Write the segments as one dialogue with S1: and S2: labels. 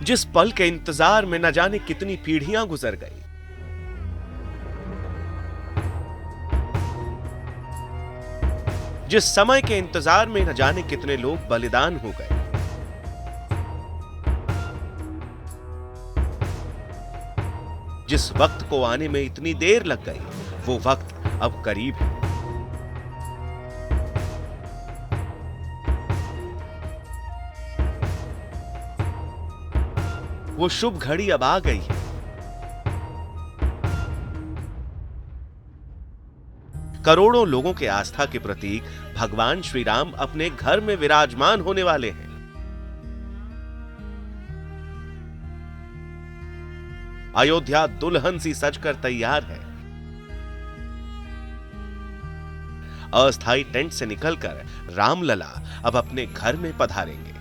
S1: जिस पल के इंतजार में न जाने कितनी पीढ़ियां गुजर गई, जिस समय के इंतजार में न जाने कितने लोग बलिदान हो गए, जिस वक्त को आने में इतनी देर लग गई, वो वक्त अब करीब है। वो शुभ घड़ी अब आ गई है। करोड़ों लोगों के आस्था के प्रतीक भगवान श्री राम अपने घर में विराजमान होने वाले हैं। अयोध्या दुल्हन सी सजकर तैयार है। अस्थायी टेंट से निकलकर रामलला अब अपने घर में पधारेंगे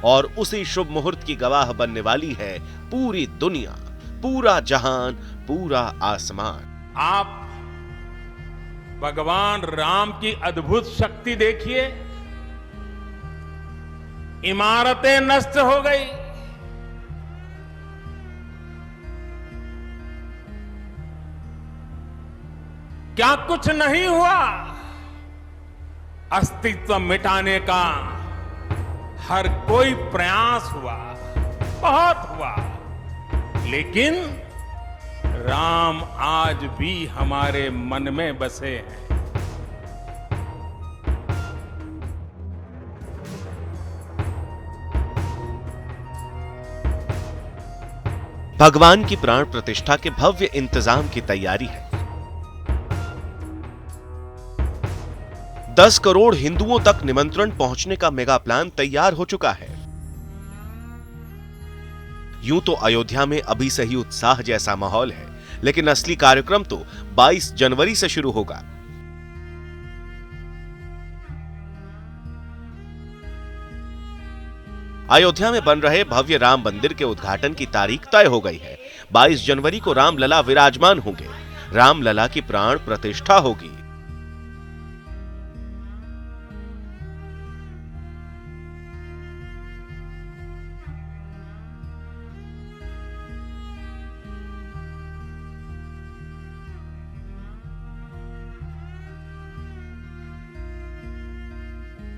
S1: और उसी शुभ मुहूर्त की गवाह बनने वाली है पूरी दुनिया, पूरा जहान, पूरा आसमान।
S2: आप भगवान राम की अद्भुत शक्ति देखिए। इमारतें नष्ट हो गई, क्या कुछ नहीं हुआ? अस्तित्व मिटाने का हर कोई प्रयास हुआ, बहुत हुआ, लेकिन राम आज भी हमारे मन में बसे हैं।
S1: भगवान की प्राण प्रतिष्ठा के भव्य इंतजाम की तैयारी है। 10 करोड़ हिंदुओं तक निमंत्रण पहुंचने का मेगा प्लान तैयार हो चुका है। यूं तो अयोध्या में अभी से ही उत्साह जैसा माहौल है, लेकिन असली कार्यक्रम तो 22 जनवरी से शुरू होगा। अयोध्या में बन रहे भव्य राम मंदिर के उद्घाटन की तारीख तय हो गई है। 22 जनवरी को रामलला विराजमान होंगे। रामलला की प्राण प्रतिष्ठा होगी।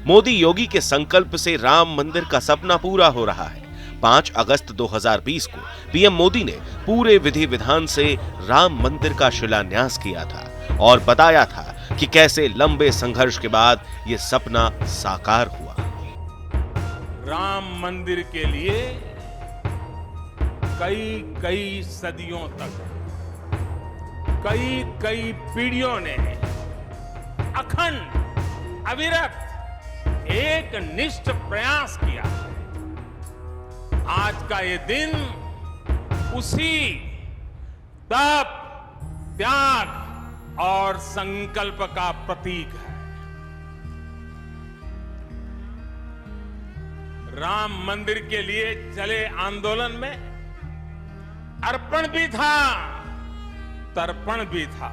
S1: मोदी योगी के संकल्प से राम मंदिर का सपना पूरा हो रहा है। 5 अगस्त 2020 को पीएम मोदी ने पूरे विधि विधान से राम मंदिर का शिलान्यास किया था और बताया था कि कैसे लंबे संघर्ष के बाद यह सपना साकार हुआ।
S2: राम मंदिर के लिए कई सदियों तक, कई पीढ़ियों ने अखंड, अविरत एक निष्ठ प्रयास किया है। आज का ये दिन उसी तप, त्याग और संकल्प का प्रतीक है। राम मंदिर के लिए चले आंदोलन में अर्पण भी था, तर्पण भी था,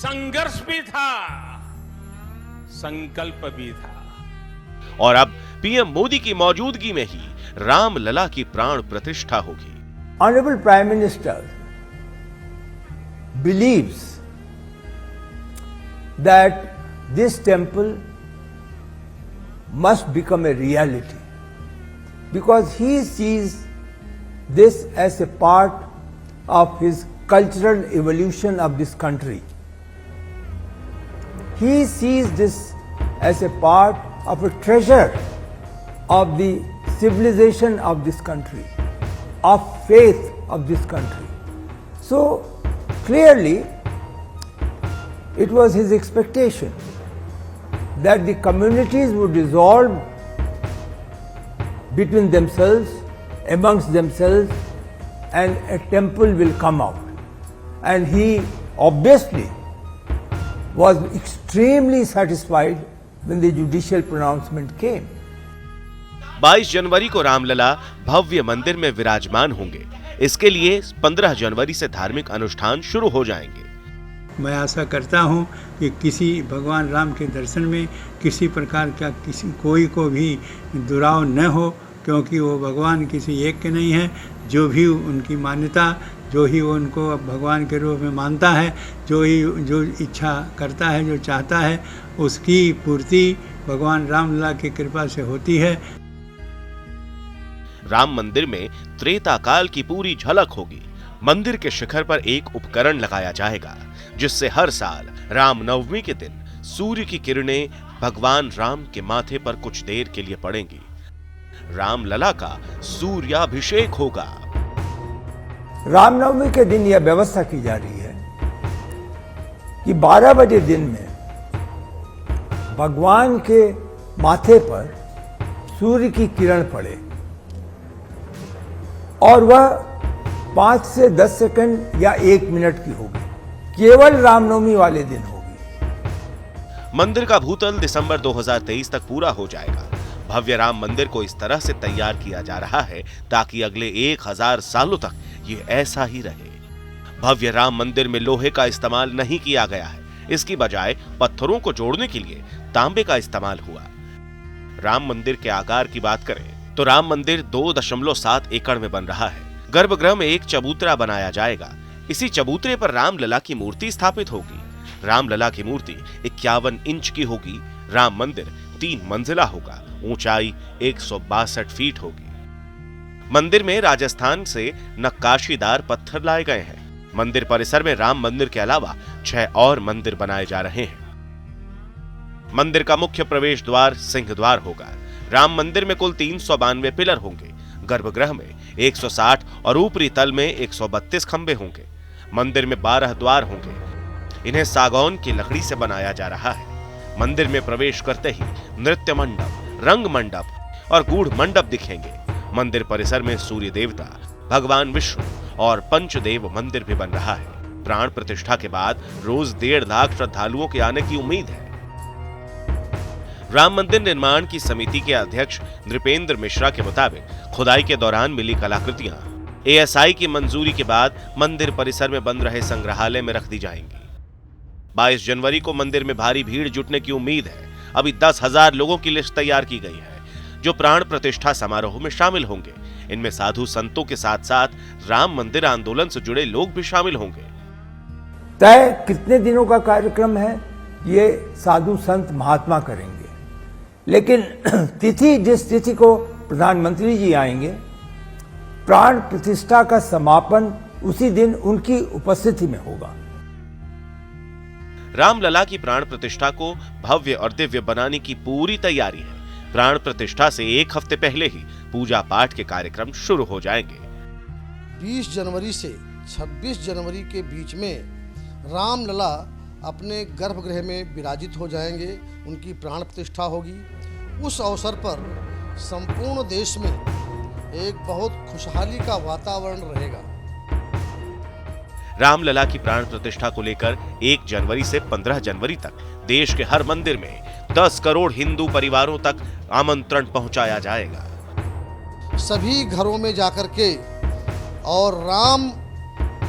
S2: संघर्ष भी था, संकल्प भी था।
S1: और अब पीएम मोदी की मौजूदगी में ही रामलला की प्राण प्रतिष्ठा होगी।
S3: Honorable Prime Minister believes that this temple must become a reality because he sees this as a part of his cultural evolution of this country. He sees this as a part of a treasure of the civilization of this country, of faith of this country. So clearly it was his expectation that the communities would resolve between themselves, amongst themselves, and a temple will come out. And he obviously was extremely satisfied when the judicial pronouncement came.
S1: 22 जनवरी को रामलला भव्य मंदिर में विराजमान होंगे। इसके लिए 15 जनवरी से धार्मिक अनुष्ठान शुरू हो जाएंगे।
S4: मैं आशा करता हूं कि किसी भगवान राम के दर्शन में किसी प्रकार का कोई को भी दुराव न हो क्योंकि वो भगवान किसी एक के नहीं है। जो भी उनकी मान्यता, जो ही वो उनको भगवान के रूप में मानता है, जो इच्छा करता है, जो चाहता है, उसकी पूर्ति भगवान रामलला की कृपा से होती है।
S1: राम मंदिर में त्रेता काल की पूरी झलक होगी। मंदिर के शिखर पर एक उपकरण लगाया जाएगा जिससे हर साल रामनवमी के दिन सूर्य की किरणें भगवान राम के माथे पर कुछ देर के लिए पड़ेंगी। रामलला का सूर्याभिषेक होगा।
S3: रामनवमी के दिन यह व्यवस्था की जा रही है कि 12 बजे दिन में भगवान के माथे पर सूर्य की किरण पड़े और वह 5 से 10 सेकंड या 1 मिनट की होगी। केवल रामनवमी वाले दिन होगी।
S1: मंदिर का भूतल दिसंबर 2023 तक पूरा हो जाएगा। भव्य राम मंदिर को इस तरह से तैयार किया जा रहा है ताकि अगले 1000 सालों तक ये ऐसा ही रहे। भव्य राम मंदिर में लोहे का इस्तेमाल नहीं किया गया है, इसकी बजाय पत्थरों को जोड़ने के लिए तांबे का इस्तेमाल हुआ। राम मंदिर के आकार की बात करें तो राम मंदिर 2.7 एकड़ में बन रहा है। गर्भगृह में एक चबूतरा बनाया जाएगा। इसी चबूतरे पर रामलला की मूर्ति स्थापित होगी। रामलला की मूर्ति 51 इंच की होगी। राम मंदिर 3 मंजिला होगा। ऊंचाई 162 फीट होगी। मंदिर में राजस्थान से नक्काशीदार पत्थर लाए गए हैं। मंदिर परिसर में राम मंदिर के अलावा 6 और मंदिर बनाए जा रहे हैं। मंदिर का मुख्य प्रवेश द्वार सिंह द्वार होगा। राम मंदिर में कुल 392 पिलर होंगे। गर्भगृह में 160 और ऊपरी तल में 132 खंबे होंगे। मंदिर में 12 द्वार होंगे। इन्हें सागौन की लकड़ी से बनाया जा रहा है। मंदिर में प्रवेश करते ही नृत्य मंडप, रंग मंडप और गूढ़ मंडप दिखेंगे। मंदिर परिसर में सूर्य देवता, भगवान विष्णु और पंचदेव मंदिर भी बन रहा है। प्राण प्रतिष्ठा के बाद रोज 1.5 लाख श्रद्धालुओं के आने की उम्मीद है। राम मंदिर निर्माण की समिति के अध्यक्ष नृपेंद्र मिश्रा के मुताबिक खुदाई के दौरान मिली कलाकृतियां ASI की मंजूरी के बाद मंदिर परिसर में बन रहे संग्रहालय में रख दी जाएंगी। 22 जनवरी को मंदिर में भारी भीड़ जुटने की उम्मीद है। अभी 10,000 लोगों की लिस्ट तैयार की गई है जो प्राण प्रतिष्ठा समारोह में शामिल होंगे। इनमें साधु संतों के साथ साथ राम मंदिर आंदोलन से जुड़े लोग भी शामिल होंगे।
S3: तय कितने दिनों का कार्यक्रम है ये साधु संत महात्मा करेंगे, लेकिन तिथि जिस तिथि को प्रधानमंत्री जी आएंगे, प्राण प्रतिष्ठा का समापन उसी दिन उनकी उपस्थिति में होगा।
S1: रामलला की प्राण प्रतिष्ठा को भव्य और दिव्य बनाने की पूरी तैयारी है। प्राण प्रतिष्ठा से 1 हफ्ते पहले ही पूजा पाठ के कार्यक्रम शुरू हो जाएंगे।
S5: 20 जनवरी से 26 जनवरी के बीच में रामलला अपने गर्भगृह में विराजित हो जाएंगे। उनकी प्राण प्रतिष्ठा होगी। उस अवसर पर संपूर्ण देश में एक बहुत खुशहाली का वातावरण रहेगा।
S1: रामलला की प्राण प्रतिष्ठा को लेकर 1 जनवरी से 15 जनवरी तक देश के हर मंदिर में 10 करोड़ हिंदू परिवारों तक आमंत्रण पहुंचाया जाएगा।
S5: सभी घरों में जाकर के और राम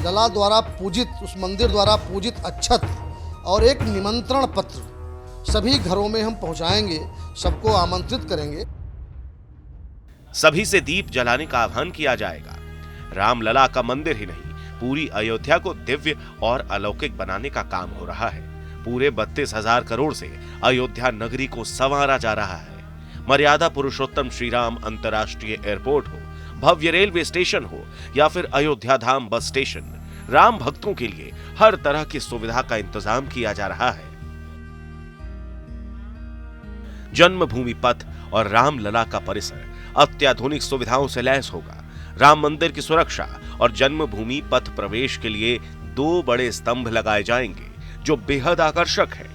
S5: लला द्वारा पूजित, उस मंदिर द्वारा पूजित अक्षत और एक निमंत्रण पत्र सभी घरों में हम पहुंचाएंगे, सबको आमंत्रित करेंगे।
S1: सभी से दीप जलाने का आह्वान किया जाएगा। रामलला का मंदिर ही नहीं, पूरी अयोध्या को दिव्य और अलौकिक बनाने का काम हो रहा है। पूरे 32,000 करोड़ से अयोध्या नगरी को संवारा जा रहा है। मर्यादा पुरुषोत्तम श्री राम अंतर्राष्ट्रीय एयरपोर्ट हो, भव्य रेलवे स्टेशन हो या फिर अयोध्या धाम बस स्टेशन, राम भक्तों के लिए हर तरह की सुविधा का इंतजाम किया जा रहा है। जन्मभूमि पथ और रामलला का परिसर अत्याधुनिक सुविधाओं से लैस होगा। राम मंदिर की सुरक्षा और जन्मभूमि पथ प्रवेश के लिए 2 बड़े स्तंभ लगाए जाएंगे जो बेहद आकर्षक है।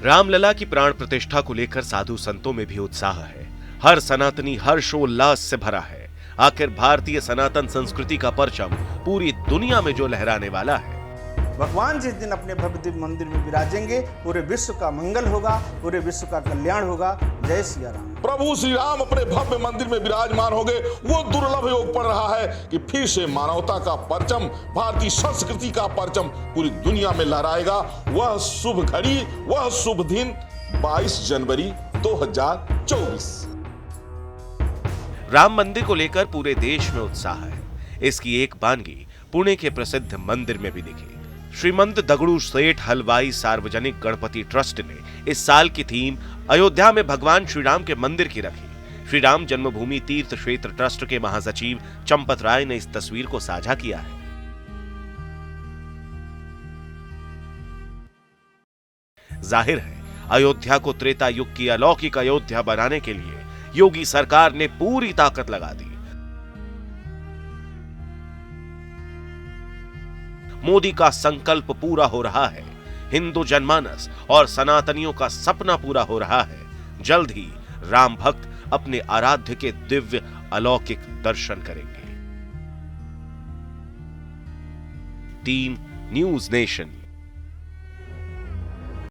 S1: रामलला की प्राण प्रतिष्ठा को लेकर साधु संतों में भी उत्साह है। हर सनातनी हर्षोल्लास से भरा है। आखिर भारतीय सनातन संस्कृति का परचम पूरी दुनिया में जो लहराने वाला है।
S6: भगवान जिस दिन अपने भव्य दिव्य मंदिर में विराजेंगे, पूरे विश्व का मंगल होगा, पूरे विश्व का कल्याण होगा। जय सिया राम।
S7: प्रभु श्री राम अपने भव्य मंदिर में विराजमान होंगे। वो दुर्लभ योग पड़ रहा है कि फिर से मानवता का परचम, भारतीय संस्कृति का परचम पूरी दुनिया में लहराएगा। वह शुभ घड़ी, वह शुभ दिन 22 जनवरी 2024।
S1: राम मंदिर को लेकर पूरे देश में उत्साह है। इसकी एक बानगी पुणे के प्रसिद्ध मंदिर में भी दिखी। श्रीमंत दगड़ू सेठ हलवाई सार्वजनिक गणपति ट्रस्ट ने इस साल की थीम अयोध्या में भगवान श्री राम के मंदिर की रखी। श्री राम जन्मभूमि तीर्थ क्षेत्र ट्रस्ट के महासचिव चंपत राय ने इस तस्वीर को साझा किया है। जाहिर है, अयोध्या को त्रेता युग की अलौकिक अयोध्या बनाने के लिए योगी सरकार ने पूरी ताकत लगा दी। मोदी का संकल्प पूरा हो रहा है। हिंदू जनमानस और सनातनियों का सपना पूरा हो रहा है। जल्द ही राम भक्त अपने आराध्य के दिव्य अलौकिक दर्शन करेंगे। Team news nation.